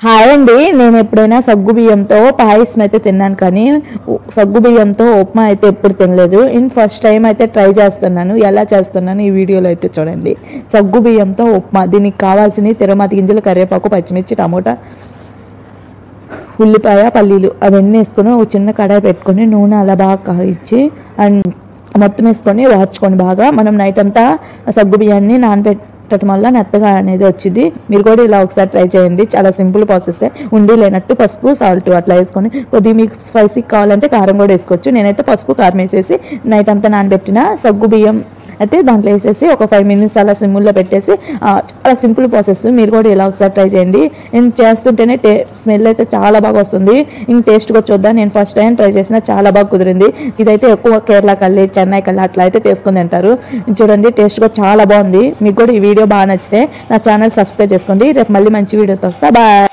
Hi అండి. నేను ఎప్పుడైనా సగ్గు బియ్యంతో పాయసం అయితే తిన్నాను, కానీ సగ్గు బియ్యంతో ఉప్మా అయితే ఎప్పుడు తినలేదు. ఫస్ట్ టైం అయితే ట్రై చేస్తున్నాను. ఎలా చేస్తున్నాను ఈ వీడియోలో అయితే చూడండి. సగ్గు బియ్యంతో ఉప్మా. దీనికి కావాల్సినవి తిరుమతి గింజలు, కరివేపాకు, పచ్చిమిర్చి, టమోటా, ఉల్లిపాయ, పల్లీలు అవన్నీ వేసుకొని ఒక చిన్న కడాయి పెట్టుకొని నూనె అలా బాగా కాయించి అండ్ మొత్తం వేసుకొని వాడ్చుకొని బాగా మనం నైట్ అంతా సగ్గు బియ్యాన్ని నానబెట్టడం వల్ల మెత్తగా అనేది వచ్చింది. మీరు కూడా ఇలా ఒకసారి ట్రై చేయండి. చాలా సింపుల్ ప్రాసెస్. ఉండి లేనట్టు పసుపు, సాల్ట్ అట్లా వేసుకొని కొద్దిగా మీకు స్పైసీ కావాలంటే కారం కూడా వేసుకోవచ్చు. నేనైతే పసుపు, కారం వేసేసి నైట్ అంతా నానబెట్టిన సగ్గు బియ్యం అయితే దాంట్లో వేసేసి ఒక 5 minutes అలా సిమ్ముల్లో పెట్టేసి చాలా సింపుల్ ప్రాసెస్. మీరు కూడా ఇలా ఒకసారి ట్రై చేయండి. నేను చేస్తుంటేనే స్మెల్ అయితే చాలా బాగా వస్తుంది. టేస్ట్ కూడా చూద్దాం. నేను ఫస్ట్ టైం ట్రై చేసిన చాలా బాగా కుదిరింది. ఇదైతే ఎక్కువ కేరళ కల్లి, చెన్నై కల్లి అట్లా అయితే చేసుకుని తింటారు. చూడండి, టేస్ట్ కూడా చాలా బాగుంది. మీకు కూడా ఈ వీడియో బాగా నచ్చితే నా ఛానల్ సబ్స్క్రైబ్ చేసుకోండి. రేపు మళ్ళీ మంచి వీడియోతో వస్తా. బాయ్.